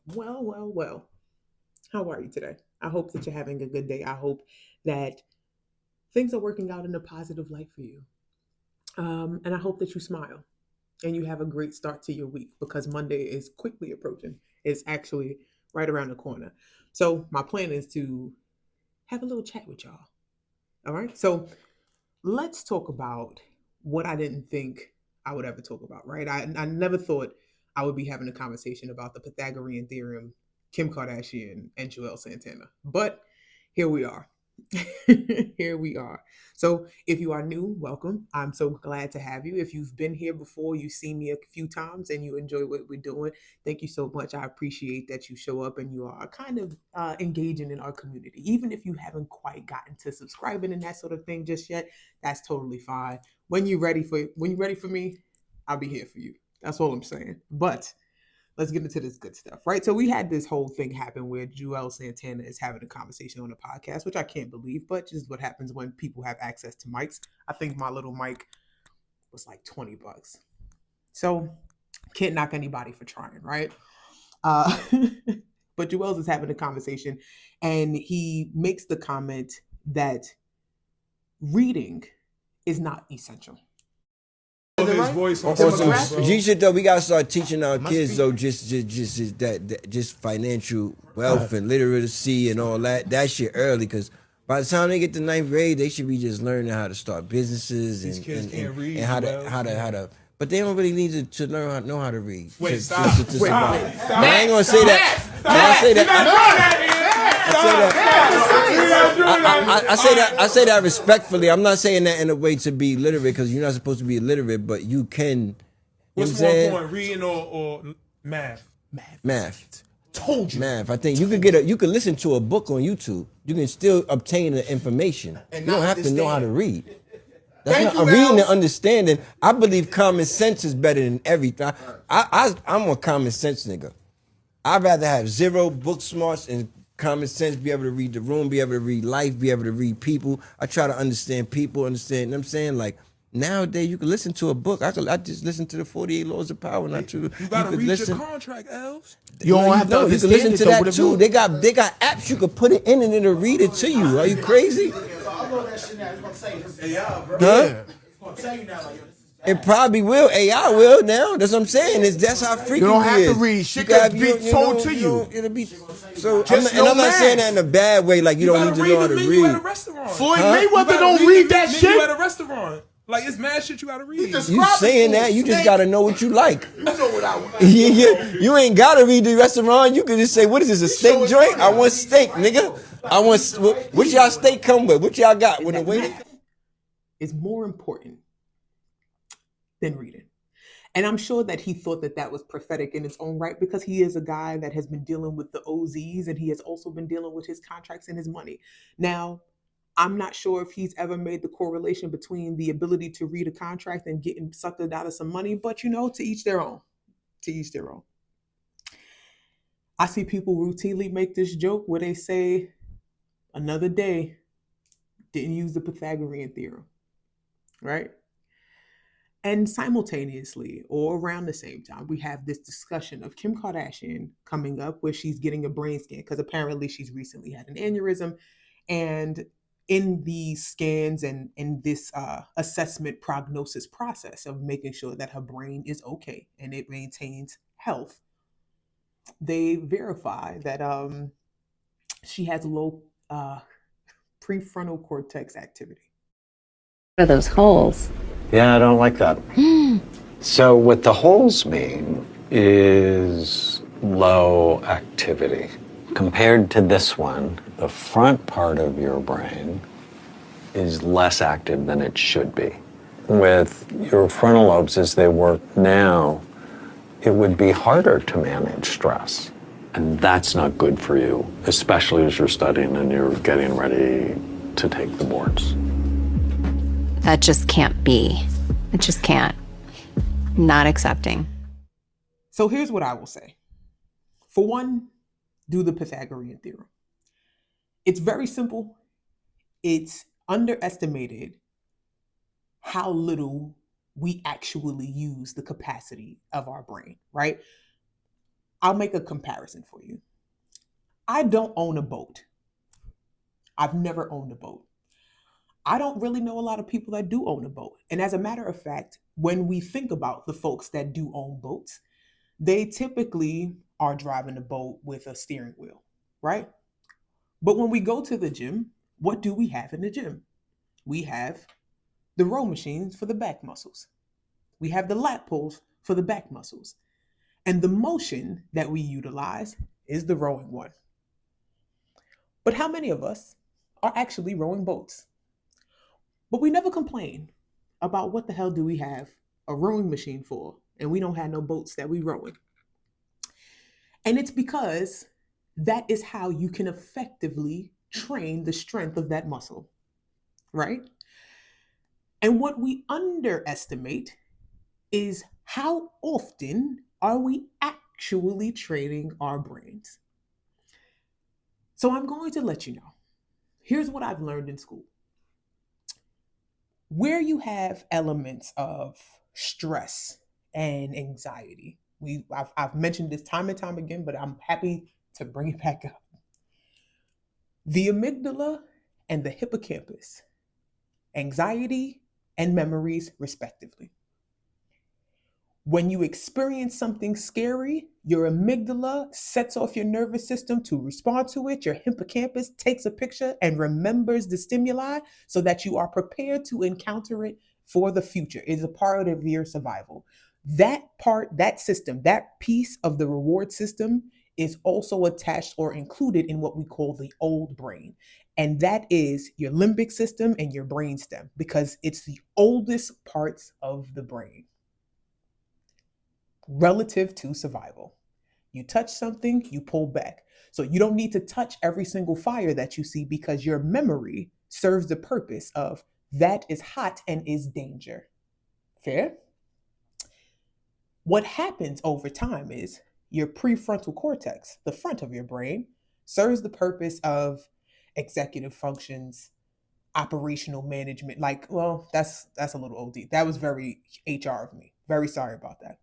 Well. How are you today? I hope that you're having a good day. I hope that things are working out in a positive light for you. And I hope that you smile and you have a great start to your week because Monday is quickly approaching. It's actually right around the corner. So, my plan is to have a little chat with y'all. All right. So, let's talk about what I didn't think I would ever talk about, right? I never thought I would be having a conversation about the Pythagorean theorem, Kim Kardashian, and Joel Santana. But here we are. Here we are. So if you are new, welcome. I'm so glad to have you. If you've been here before, you've seen me a few times and you enjoy what we're doing, thank you so much. I appreciate that you show up and you are kind of engaging in our community. Even if you haven't quite gotten to subscribing and that sort of thing just yet, that's totally fine. When you're ready for me, I'll be here for you. That's all I'm saying. But let's get into this good stuff, right? So we had this whole thing happen where Juelz Santana is having a conversation on a podcast, which I can't believe, but just what happens when people have access to mics. I think my little mic was like $20. So can't knock anybody for trying, right? Uh, but Juelz is having a conversation and he makes the comment that reading is not essential. His voice on Also, G shit though, we gotta start teaching our kids though, just financial wealth and literacy and all that shit early, because by the time they get to ninth grade, they should be just learning how to start businesses These kids can't read, and how to. But they don't really need to learn how know how to read. Wait, stop. Wait, survive. I ain't gonna say that. I say that. I say that respectfully. I'm not saying that in a way to be literate, because you're not supposed to be illiterate, but you can. What's more important, reading or math? Math. Told you. Math. I think you could listen to a book on YouTube. You can still obtain the information. You don't have to know how to read. That's not reading and understanding. I believe common sense is better than everything. I'm a common sense nigga. I'd rather have zero book smarts and common sense, be able to read the room, be able to read life, be able to read people. I try to understand people, understand, you know what I'm saying? Like, nowadays, you can listen to a book. I just listen to the 48 Laws of Power, not to... You gotta read your contract, Els. You don't have to understand. You can listen to that, too. They got apps you can put it in and it'll read it to you. Are you crazy? Huh? It probably will. AI will now. That's what I'm saying. That's how freaky it is. You don't have to read. Shit can be told to you. It'll be so. I'm not saying that in a bad way. Like you don't need to know how to read. At a restaurant. Floyd Mayweather don't read that shit. At a restaurant. Like it's mad shit you gotta read. You saying that? You just gotta know what you like. You ain't gotta read the restaurant. You can just say, "What is this? A steak joint? I want steak, nigga. I want what y'all steak come with? What y'all got with the way?" Is more important than reading. And I'm sure that he thought that that was prophetic in its own right because he is a guy that has been dealing with the OZs and he has also been dealing with his contracts and his money. Now, I'm not sure if he's ever made the correlation between the ability to read a contract and getting suckered out of some money, but to each their own. To each their own. I see people routinely make this joke where they say, another day, didn't use the Pythagorean theorem, right? And simultaneously, or around the same time, we have this discussion of Kim Kardashian coming up where she's getting a brain scan because apparently she's recently had an aneurysm. And in these scans and in this assessment prognosis process of making sure that her brain is okay and it maintains health, they verify that she has low prefrontal cortex activity. What are those holes? Yeah, I don't like that. So what the holes mean is low activity. Compared to this one, the front part of your brain is less active than it should be. With your frontal lobes as they work now, it would be harder to manage stress. And that's not good for you, especially as you're studying and you're getting ready to take the boards. That just can't be. It just can't. Not accepting. So here's what I will say. For one, do the Pythagorean theorem. It's very simple. It's underestimated how little we actually use the capacity of our brain, right? I'll make a comparison for you. I don't own a boat. I've never owned a boat. I don't really know a lot of people that do own a boat. And as a matter of fact, when we think about the folks that do own boats, they typically are driving a boat with a steering wheel, right? But when we go to the gym, what do we have in the gym? We have the row machines for the back muscles. We have the lat pulls for the back muscles. And the motion that we utilize is the rowing one. But how many of us are actually rowing boats? But we never complain about what the hell do we have a rowing machine for, and we don't have no boats that we rowing. And it's because that is how you can effectively train the strength of that muscle, right? And what we underestimate is how often are we actually training our brains. So I'm going to let you know. Here's what I've learned in school. Where you have elements of stress and anxiety, I've mentioned this time and time again, but I'm happy to bring it back up. The amygdala and the hippocampus, anxiety and memories, respectively. When you experience something scary, your amygdala sets off your nervous system to respond to it. Your hippocampus takes a picture and remembers the stimuli so that you are prepared to encounter it for the future. It is a part of your survival. That part, that system, that piece of the reward system is also attached or included in what we call the old brain. And that is your limbic system and your brainstem, because it's the oldest parts of the brain relative to survival. You touch something, you pull back. So you don't need to touch every single fire that you see, because your memory serves the purpose of that is hot and is danger. Fair? What happens over time is your prefrontal cortex, the front of your brain, serves the purpose of executive functions, operational management. Like, well, that's a little OD. That was very HR of me. Very sorry about that.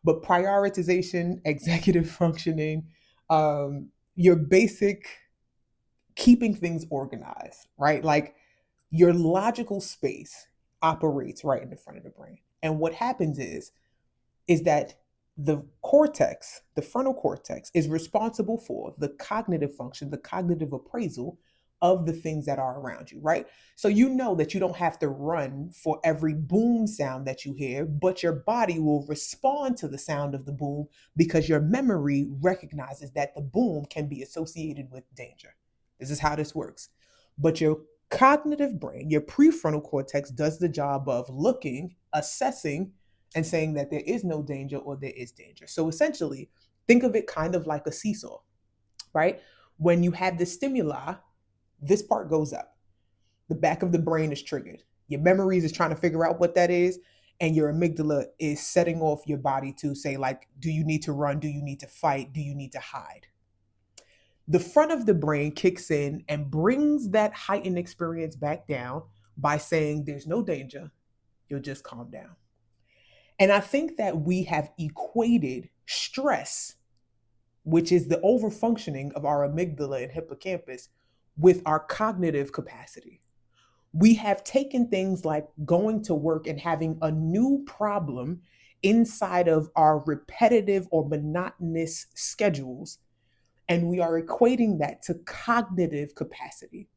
But prioritization, executive functioning, your basic keeping things organized, right? Like your logical space operates right in the front of the brain. And what happens is that the cortex, the frontal cortex, is responsible for the cognitive function, the cognitive appraisal of the things that are around you, right? So you know that you don't have to run for every boom sound that you hear, but your body will respond to the sound of the boom because your memory recognizes that the boom can be associated with danger. This is how this works. But your cognitive brain, your prefrontal cortex, does the job of looking, assessing, and saying that there is no danger or there is danger. So essentially, think of it kind of like a seesaw, right? When you have the stimuli, this part goes up. The back of the brain is triggered. Your memories is trying to figure out what that is. And your amygdala is setting off your body to say, like, do you need to run? Do you need to fight? Do you need to hide? The front of the brain kicks in and brings that heightened experience back down by saying there's no danger. You'll just calm down. And I think that we have equated stress, which is the overfunctioning of our amygdala and hippocampus, with our cognitive capacity. We have taken things like going to work and having a new problem inside of our repetitive or monotonous schedules, and we are equating that to cognitive capacity.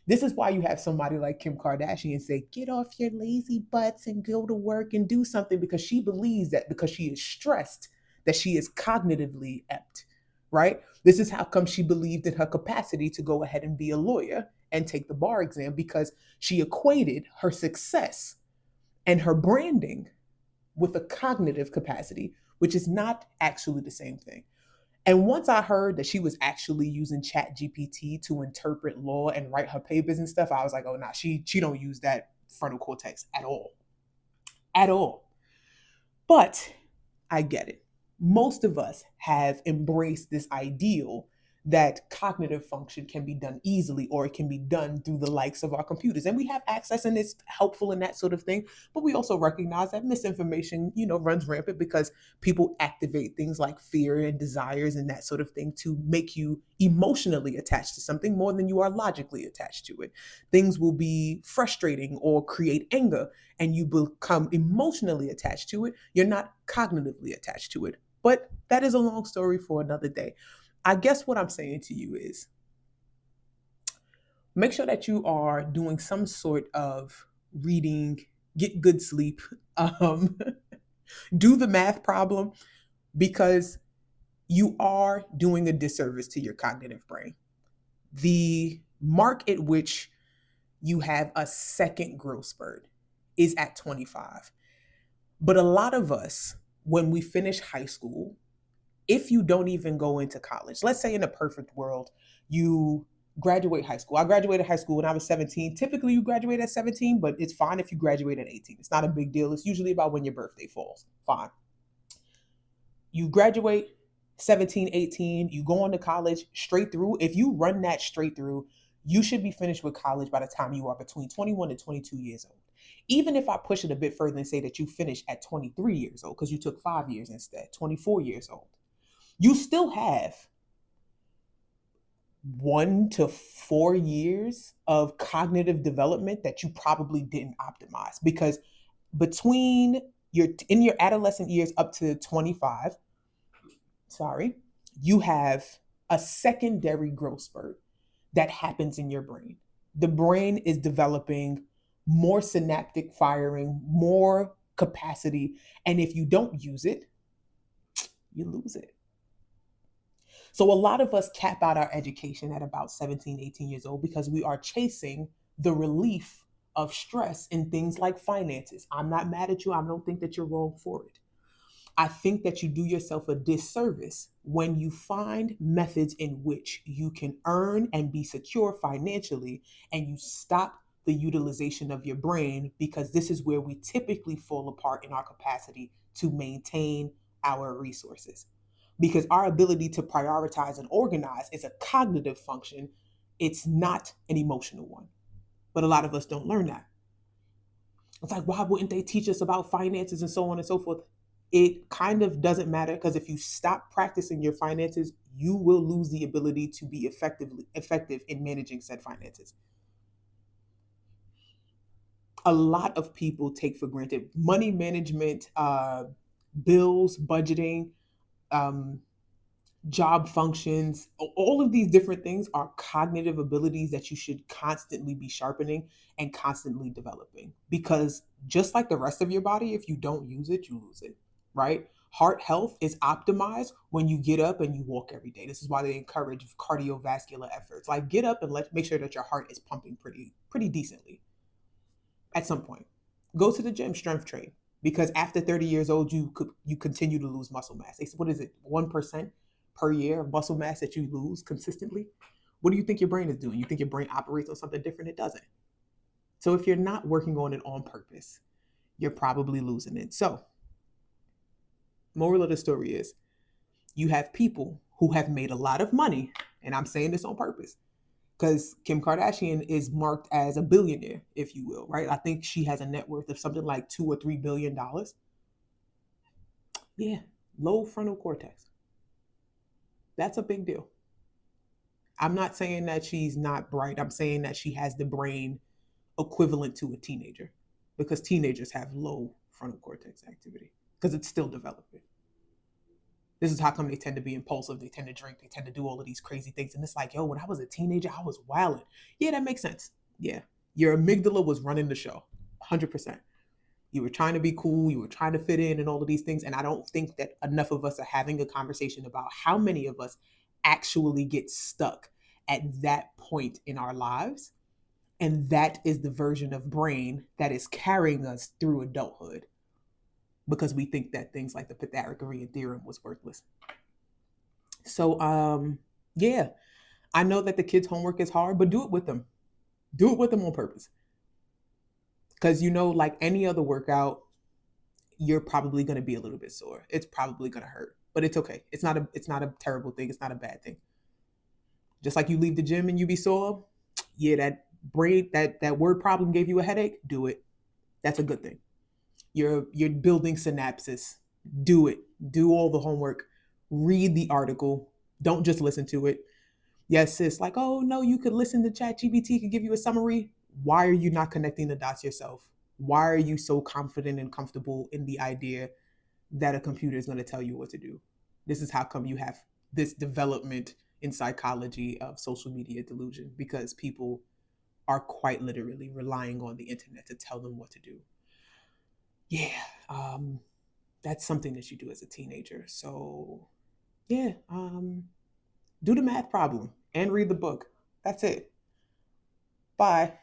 This is why you have somebody like Kim Kardashian say, get off your lazy butts and go to work and do something, because she believes that because she is stressed, that she is cognitively apt, right? This is how come she believed in her capacity to go ahead and be a lawyer and take the bar exam, because she equated her success and her branding with a cognitive capacity, which is not actually the same thing. And once I heard that she was actually using ChatGPT to interpret law and write her papers and stuff, I was like, oh, nah, she don't use that frontal cortex at all. At all. But I get it. Most of us have embraced this ideal that cognitive function can be done easily, or it can be done through the likes of our computers. And we have access and it's helpful in that sort of thing. But we also recognize that misinformation, runs rampant because people activate things like fear and desires and that sort of thing to make you emotionally attached to something more than you are logically attached to it. Things will be frustrating or create anger, and you become emotionally attached to it. You're not cognitively attached to it. But that is a long story for another day. I guess what I'm saying to you is make sure that you are doing some sort of reading, get good sleep, um, do the math problem, because you are doing a disservice to your cognitive brain. The mark at which you have a second growth spurt is at 25. But a lot of us, when we finish high school, if you don't even go into college, let's say in a perfect world, you graduate high school. I graduated high school when I was 17. Typically, you graduate at 17, but it's fine if you graduate at 18. It's not a big deal. It's usually about when your birthday falls. Fine. You graduate 17, 18, you go on to college straight through. If you run that straight through, you should be finished with college by the time you are between 21 and 22 years old. Even if I push it a bit further and say that you finish at 23 years old, because you took 5 years instead, 24 years old, you still have 1 to 4 years of cognitive development that you probably didn't optimize, because between in your adolescent years up to 25, you have a secondary growth spurt that happens in your brain. The brain is developing more synaptic firing, more capacity, and if you don't use it, you lose it. So a lot of us cap out our education at about 17, 18 years old because we are chasing the relief of stress in things like finances. I'm not mad at you. I don't think that you're wrong for it. I think that you do yourself a disservice when you find methods in which you can earn and be secure financially, and you stop the utilization of your brain, because this is where we typically fall apart in our capacity to maintain our resources. Because our ability to prioritize and organize is a cognitive function. It's not an emotional one. But a lot of us don't learn that. It's like, why wouldn't they teach us about finances and so on and so forth? It kind of doesn't matter, because if you stop practicing your finances, you will lose the ability to be effective in managing said finances. A lot of people take for granted money management, bills, budgeting, job functions. All of these different things are cognitive abilities that you should constantly be sharpening and constantly developing, because just like the rest of your body, if you don't use it, you lose it, right? Heart health is optimized when you get up and you walk every day. This is why they encourage cardiovascular efforts. Like, get up and make sure that your heart is pumping pretty decently. At some point, go to the gym, strength train, because after 30 years old, you continue to lose muscle mass. What is it, 1% per year of muscle mass that you lose consistently? What do you think your brain is doing? You think your brain operates on something different? It doesn't. So if you're not working on it on purpose, you're probably losing it. So moral of the story is, you have people who have made a lot of money, and I'm saying this on purpose because Kim Kardashian is marked as a billionaire, if you will, right? I think she has a net worth of something like $2 or $3 billion. Yeah, low frontal cortex. That's a big deal. I'm not saying that she's not bright. I'm saying that she has the brain equivalent to a teenager, because teenagers have low frontal cortex activity because it's still developing. This is how come they tend to be impulsive. They tend to drink. They tend to do all of these crazy things. And it's like, yo, when I was a teenager, I was wilding. Yeah, that makes sense. Yeah. Your amygdala was running the show, 100%. You were trying to be cool. You were trying to fit in and all of these things. And I don't think that enough of us are having a conversation about how many of us actually get stuck at that point in our lives. And that is the version of brain that is carrying us through adulthood, because we think that things like the Pythagorean theorem was worthless. So, yeah, I know that the kids' homework is hard, but do it with them. Do it with them on purpose. Because, like any other workout, you're probably going to be a little bit sore. It's probably going to hurt, but it's okay. It's not a terrible thing. It's not a bad thing. Just like you leave the gym and you be sore. Yeah, that word problem gave you a headache. Do it. That's a good thing. You're building synapses. Do it. Do all the homework. Read the article. Don't just listen to it. Yes, sis, like, oh no, you could listen to ChatGPT, could give you a summary. Why are you not connecting the dots yourself? Why are you so confident and comfortable in the idea that a computer is going to tell you what to do? This is how come you have this development in psychology of social media delusion, because people are quite literally relying on the internet to tell them what to do. Yeah, that's something that you do as a teenager. So yeah, do the math problem and read the book. That's it. Bye.